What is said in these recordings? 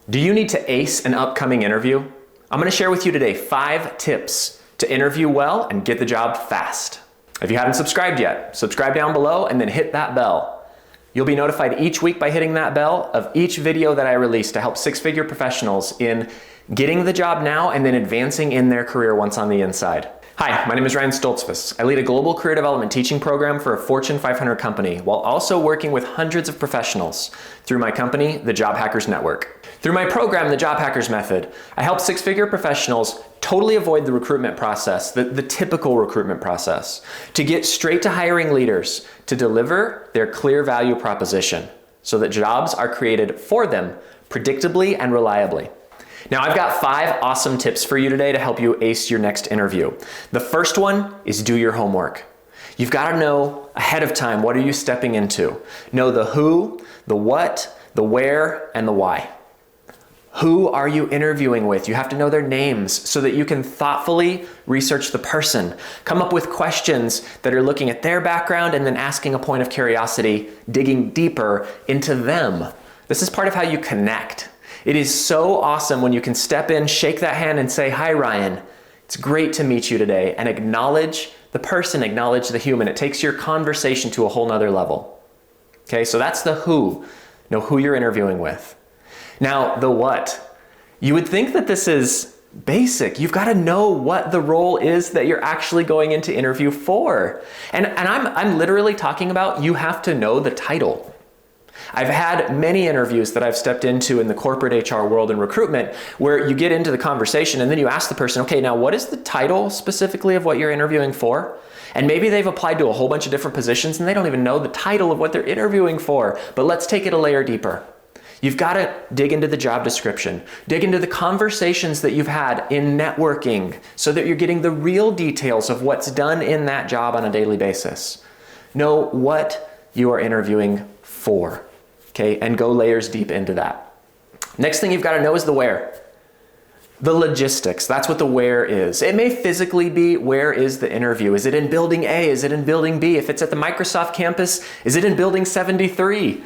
Do you need to ace an upcoming interview? I'm going to share with you today 5 tips to interview well and get the job fast. If you haven't subscribed yet, subscribe down below and then hit that bell. You'll be notified each week by hitting that bell of each video that I release to help six-figure professionals in getting the job now and then advancing in their career once on the inside. Hi, my name is Ryan Stoltzfus. I lead a global career development teaching program for a Fortune 500 company while also working with hundreds of professionals through my company, the Job Hackers Network. Through my program, the Job Hackers Method, I help six-figure professionals totally avoid the recruitment process, the typical recruitment process, to get straight to hiring leaders to deliver their clear value proposition so that jobs are created for them predictably and reliably. Now, I've got 5 awesome tips for you today to help you ace your next interview. The first one is do your homework. You've got to know ahead of time, what are you stepping into? Know the who, the what, the where, and the why. Who are you interviewing with? You have to know their names so that you can thoughtfully research the person. Come up with questions that are looking at their background and then asking a point of curiosity, digging deeper into them. This is part of how you connect. It is so awesome when you can step in, shake that hand and say, "Hi, Ryan. It's great to meet you today," and acknowledge the person, acknowledge the human. It takes your conversation to a whole nother level. Okay, so that's the who. Know who you're interviewing with. Now, the what. You would think that this is basic. You've got to know what the role is that you're actually going into interview for. And I'm literally talking about you have to know the title. I've had many interviews that I've stepped into in the corporate HR world and recruitment where you get into the conversation and then you ask the person, okay, now what is the title specifically of what you're interviewing for? And maybe they've applied to a whole bunch of different positions and they don't even know the title of what they're interviewing for. But let's take it a layer deeper. You've got to dig into the job description, dig into the conversations that you've had in networking so that you're getting the real details of what's done in that job on a daily basis. Know what you are interviewing for, okay? And go layers deep into that. Next thing you've got to know is the where. The logistics, that's what the where is. It may physically be, where is the interview? Is it in building A? Is it in building B? If it's at the Microsoft campus, is it in building 73?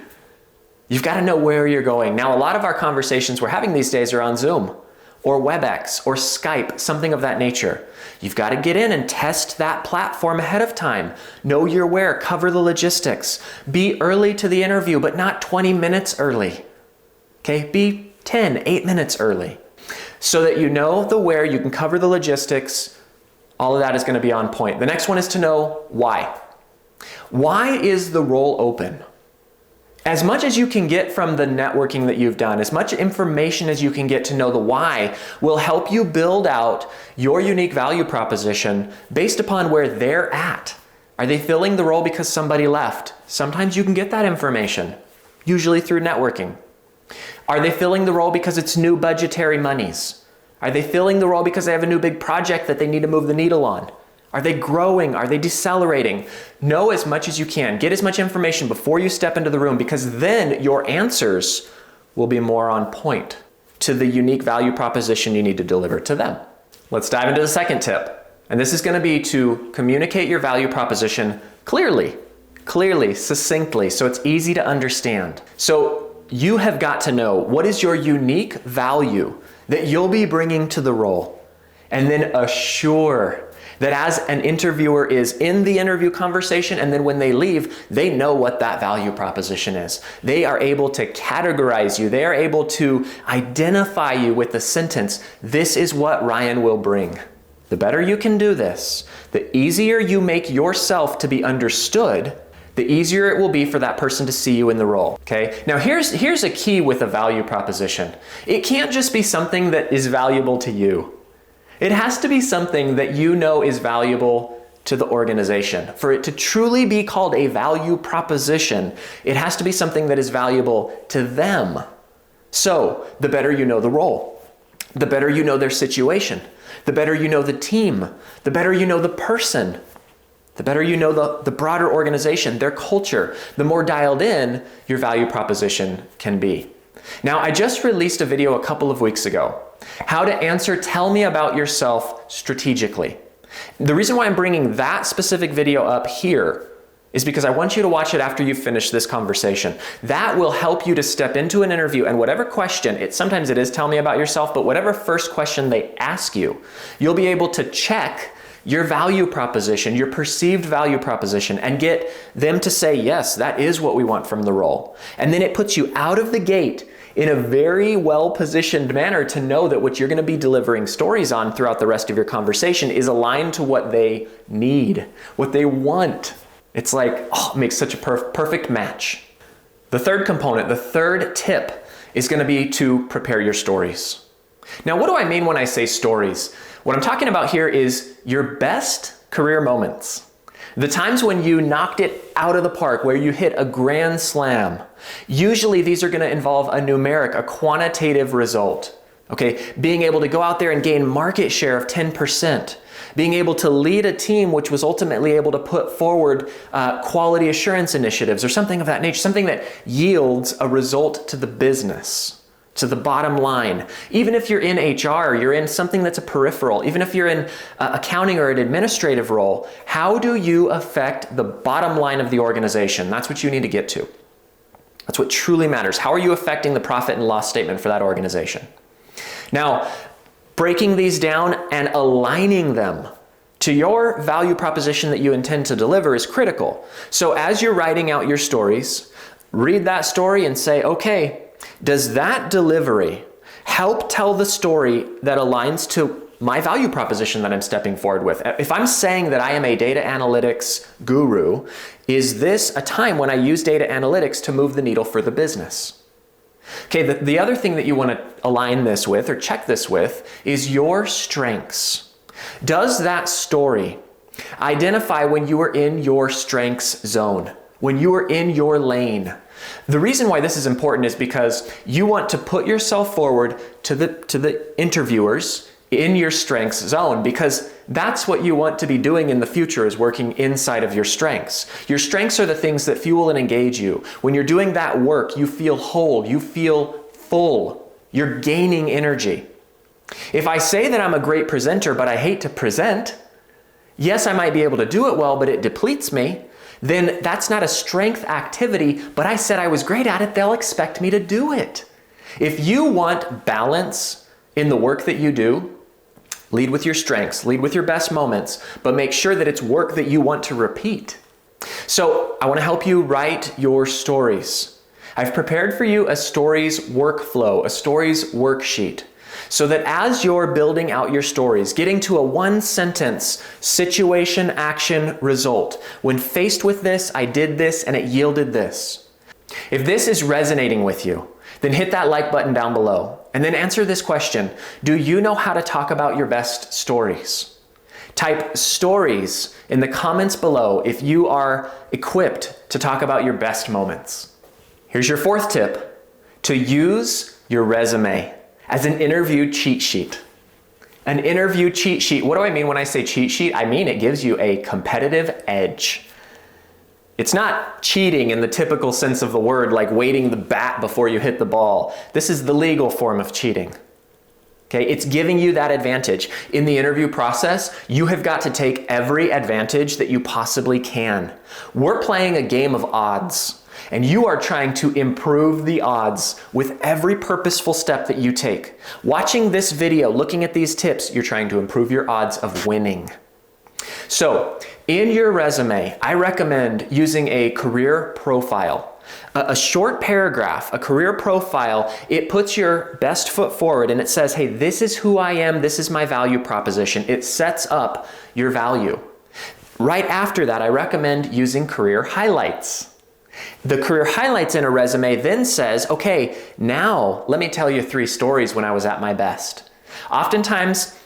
You've got to know where you're going. Now, a lot of our conversations we're having these days are on Zoom or WebEx or Skype, something of that nature. You've got to get in and test that platform ahead of time. Know your where, cover the logistics. Be early to the interview, but not 20 minutes early. Okay, be 8 minutes early. So that you know the where, you can cover the logistics, all of that is going to be on point. The next one is to know why. Why is the role open? As much as you can get from the networking that you've done, as much information as you can get to know the why will help you build out your unique value proposition based upon where they're at. Are they filling the role because somebody left? Sometimes you can get that information, usually through networking. Are they filling the role because it's new budgetary monies? Are they filling the role because they have a new big project that they need to move the needle on? Are they growing? Are they decelerating? Know as much as you can. Get as much information before you step into the room because then your answers will be more on point to the unique value proposition you need to deliver to them. Let's dive into the second tip. And this is going to be to communicate your value proposition clearly, succinctly, so it's easy to understand. So you have got to know what is your unique value that you'll be bringing to the role, and then assure that as an interviewer is in the interview conversation and then when they leave, they know what that value proposition is. They are able to categorize you. They are able to identify you with the sentence, "This is what Ryan will bring." The better you can do this, the easier you make yourself to be understood, the easier it will be for that person to see you in the role, okay? Now here's a key with a value proposition. It can't just be something that is valuable to you. It has to be something that you know is valuable to the organization. For it to truly be called a value proposition, it has to be something that is valuable to them. So, the better you know the role, the better you know their situation, the better you know the team, the better you know the person, the better you know the broader organization, their culture, the more dialed in your value proposition can be. Now, I just released a video a couple of weeks ago. How to answer "Tell me about yourself" strategically. The reason why I'm bringing that specific video up here is because I want you to watch it after you finish this conversation. That will help you to step into an interview, and whatever question, sometimes it is tell me about yourself, but whatever first question they ask you, you'll be able to check your value proposition, your perceived value proposition, and get them to say, yes, that is what we want from the role. And then it puts you out of the gate in a very well-positioned manner to know that what you're going to be delivering stories on throughout the rest of your conversation is aligned to what they need, what they want. It's like, oh, it makes such a perfect match. The third component, the third tip, is going to be to prepare your stories. Now, what do I mean when I say stories? What I'm talking about here is your best career moments. The times when you knocked it out of the park, where you hit a grand slam. Usually these are going to involve a numeric, a quantitative result. Okay, being able to go out there and gain market share of 10%. Being able to lead a team which was ultimately able to put forward quality assurance initiatives or something of that nature, something that yields a result to the business, to the bottom line. Even if you're in HR, you're in something that's a peripheral, even if you're in accounting or an administrative role, how do you affect the bottom line of the organization? That's what you need to get to. That's what truly matters. How are you affecting the profit and loss statement for that organization? Now, breaking these down and aligning them to your value proposition that you intend to deliver is critical. So as you're writing out your stories, read that story and say, okay, does that delivery help tell the story that aligns to my value proposition that I'm stepping forward with? If I'm saying that I am a data analytics guru, is this a time when I use data analytics to move the needle for the business? Okay, the other thing that you want to align this with or check this with is your strengths. Does that story identify when you are in your strengths zone, when you are in your lane? The reason why this is important is because you want to put yourself forward to the interviewers in your strengths zone, because that's what you want to be doing in the future, is working inside of your strengths. Your strengths are the things that fuel and engage you. When you're doing that work, you feel whole, you feel full, you're gaining energy. If I say that I'm a great presenter, but I hate to present, yes, I might be able to do it well, but it depletes me, then that's not a strength activity, but I said I was great at it, they'll expect me to do it. If you want balance in the work that you do, lead with your strengths, lead with your best moments, but make sure that it's work that you want to repeat. So I want to help you write your stories. I've prepared for you a stories workflow, a stories worksheet, so that as you're building out your stories, getting to a one-sentence situation, action, result. When faced with this, I did this and it yielded this. If this is resonating with you, then hit that like button down below. And then answer this question: do you know how to talk about your best stories? Type stories in the comments below if you are equipped to talk about your best moments. Here's your fourth tip: to use your resume as an interview cheat sheet. An interview cheat sheet. What do I mean when I say cheat sheet? I mean it gives you a competitive edge. It's not cheating in the typical sense of the word, like weighting the bat before you hit the ball. This is the legal form of cheating. Okay, it's giving you that advantage. In the interview process, you have got to take every advantage that you possibly can. We're playing a game of odds, and you are trying to improve the odds with every purposeful step that you take. Watching this video, looking at these tips, you're trying to improve your odds of winning. So, in your resume, I recommend using a career profile. A short paragraph, a career profile, it puts your best foot forward and it says, hey, this is who I am, this is my value proposition. It sets up your value. Right after that, I recommend using career highlights. The career highlights in a resume then says, okay, now let me tell you 3 stories when I was at my best. Oftentimes,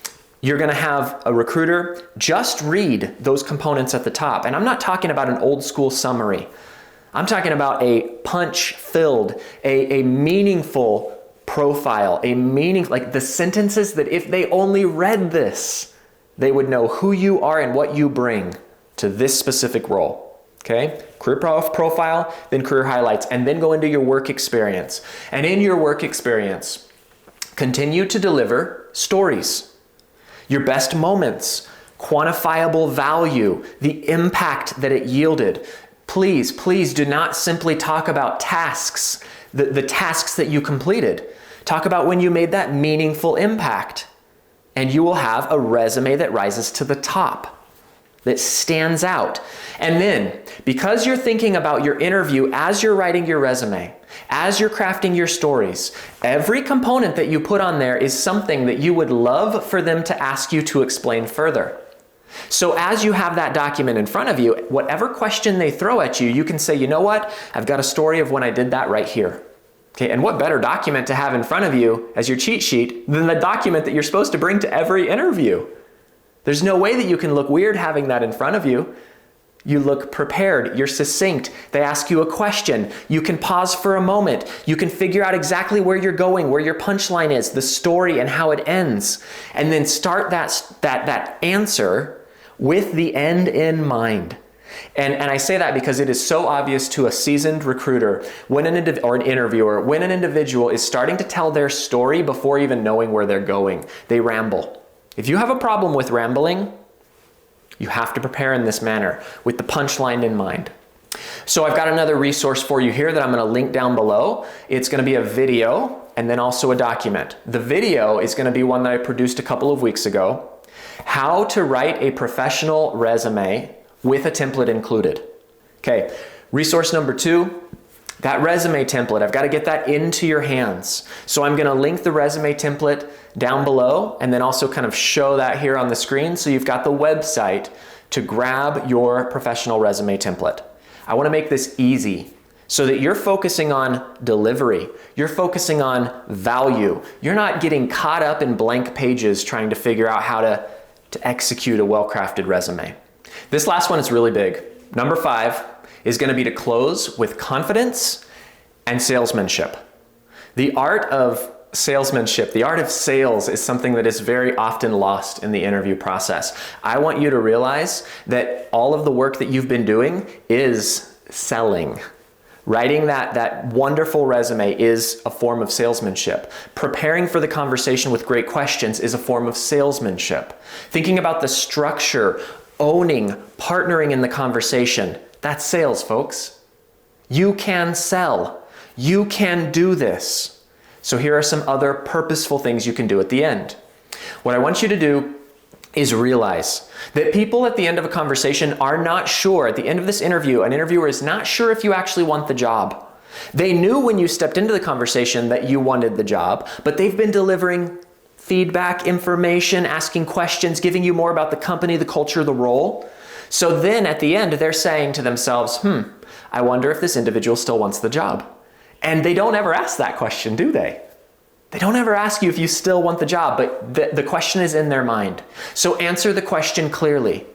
you're going to have a recruiter just read those components at the top. And I'm not talking about an old school summary. I'm talking about a punch-filled, a meaningful profile, like the sentences that if they only read this, they would know who you are and what you bring to this specific role. Okay? Career profile, then career highlights, and then go into your work experience. And in your work experience, continue to deliver stories. Your best moments, quantifiable value, the impact that it yielded. Please, please do not simply talk about tasks, the tasks that you completed. Talk about when you made that meaningful impact, and you will have a resume that rises to the top, that stands out. And then, because you're thinking about your interview as you're writing your resume, as you're crafting your stories, every component that you put on there is something that you would love for them to ask you to explain further. So as you have that document in front of you, whatever question they throw at you, you can say, you know what? I've got a story of when I did that right here. Okay, and what better document to have in front of you as your cheat sheet than the document that you're supposed to bring to every interview? There's no way that you can look weird having that in front of you. You look prepared, you're succinct, they ask you a question, you can pause for a moment, you can figure out exactly where you're going, where your punchline is, the story and how it ends, and then start that answer with the end in mind. And I say that because it is so obvious to a seasoned recruiter when an interviewer, when an individual is starting to tell their story before even knowing where they're going. They ramble. If you have a problem with rambling, you have to prepare in this manner with the punchline in mind. So I've got another resource for you here that I'm going to link down below. It's going to be a video and then also a document. The video is going to be one that I produced a couple of weeks ago. How to write a professional resume with a template included. Okay, resource number 2, that resume template. I've got to get that into your hands. So I'm going to link the resume template down below and then also kind of show that here on the screen so you've got the website to grab your professional resume template. I want to make this easy so that you're focusing on delivery. You're focusing on value. You're not getting caught up in blank pages trying to figure out how to execute a well-crafted resume. This last one is really big. Number 5 is going to be to close with confidence and salesmanship. The art of salesmanship, the art of sales is something that is very often lost in the interview process. I want you to realize that all of the work that you've been doing is selling. Writing that wonderful resume is a form of salesmanship. Preparing for the conversation with great questions is a form of salesmanship. Thinking about the structure, owning, partnering in the conversation, that's sales, folks. You can sell. You can do this. So here are some other purposeful things you can do at the end. What I want you to do is realize that people at the end of a conversation are not sure. At the end of this interview, an interviewer is not sure if you actually want the job. They knew when you stepped into the conversation that you wanted the job, but they've been delivering feedback, information, asking questions, giving you more about the company, the culture, the role. So then at the end, they're saying to themselves, I wonder if this individual still wants the job. And they don't ever ask that question, do they? They don't ever ask you if you still want the job, but the question is in their mind. So answer the question clearly.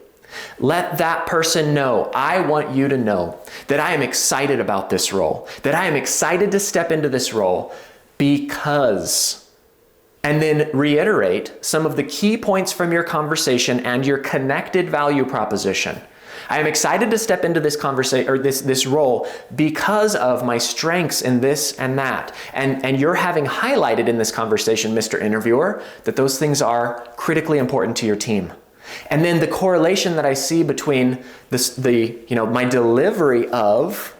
Let that person know, I want you to know that I am excited about this role, that I am excited to step into this role because, and then reiterate some of the key points from your conversation and your connected value proposition. I am excited to step into this conversation or this role because of my strengths in this and that. And you're having highlighted in this conversation, Mr. Interviewer, that those things are critically important to your team. And then the correlation that I see between my delivery of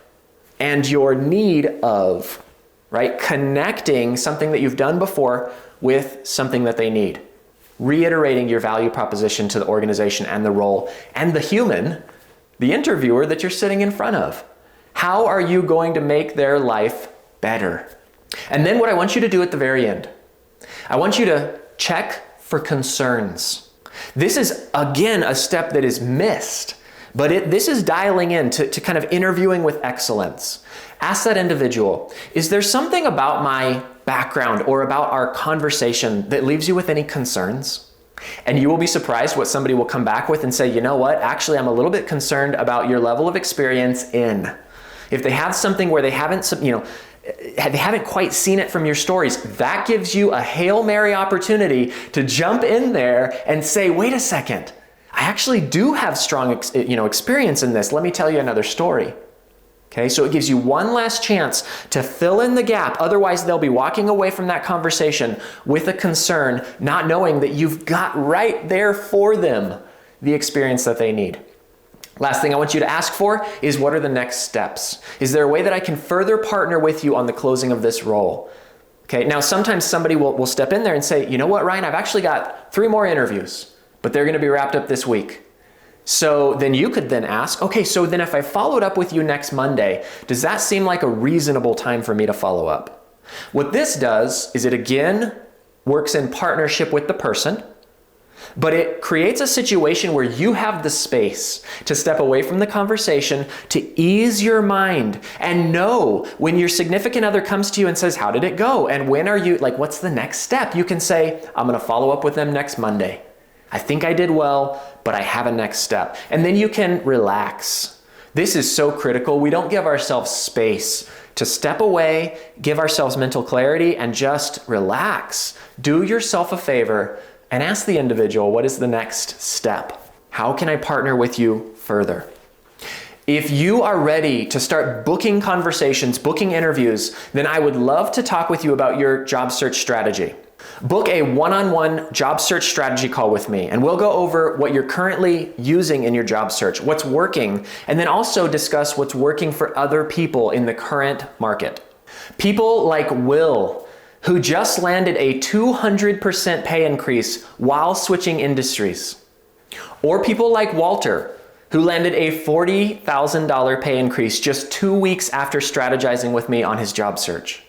and your need of, right? Connecting something that you've done before with something that they need. Reiterating your value proposition to the organization and the role and the human, the interviewer that you're sitting in front of. How are you going to make their life better? And then what I want you to do at the very end, I want you to check for concerns. This is, again, a step that is missed, but this is dialing in to kind of interviewing with excellence. Ask that individual, is there something about my background or about our conversation that leaves you with any concerns? And you will be surprised what somebody will come back with and say, you know what, actually I'm a little bit concerned about your level of experience in. If they have something where they haven't quite seen it from your stories, that gives you a Hail Mary opportunity to jump in there and say, wait a second, I actually do have strong experience in this. Let me tell you another story. Okay, so it gives you one last chance to fill in the gap. Otherwise, they'll be walking away from that conversation with a concern, not knowing that you've got right there for them the experience that they need. Last thing I want you to ask for is, what are the next steps? Is there a way that I can further partner with you on the closing of this role? Okay, now sometimes somebody will step in there and say, you know what, Ryan, I've actually got 3 more interviews, but they're gonna be wrapped up this week. So then you could then ask, okay, so then if I followed up with you next Monday, does that seem like a reasonable time for me to follow up? What this does is it again works in partnership with the person, but it creates a situation where you have the space to step away from the conversation, to ease your mind and know when your significant other comes to you and says, how did it go? And when are you, like, what's the next step? You can say, I'm gonna follow up with them next Monday. I think I did well, but I have a next step. And then you can relax. This is so critical. We don't give ourselves space to step away, give ourselves mental clarity, and just relax. Do yourself a favor and ask the individual, what is the next step? How can I partner with you further? If you are ready to start booking conversations, booking interviews, then I would love to talk with you about your job search strategy. Book a one-on-one job search strategy call with me, and we'll go over what you're currently using in your job search, what's working, and then also discuss what's working for other people in the current market. People like Will, who just landed a 200% pay increase while switching industries. Or people like Walter, who landed a $40,000 pay increase just 2 weeks after strategizing with me on his job search.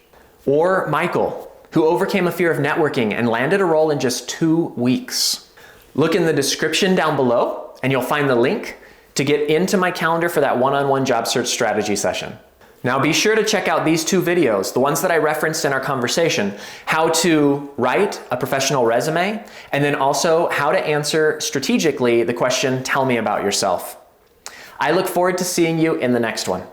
Or Michael, who overcame a fear of networking and landed a role in just 2 weeks. Look in the description down below and you'll find the link to get into my calendar for that one-on-one job search strategy session. Now be sure to check out these 2 videos, the ones that I referenced in our conversation, how to write a professional resume, and then also how to answer strategically the question, tell me about yourself. I look forward to seeing you in the next one.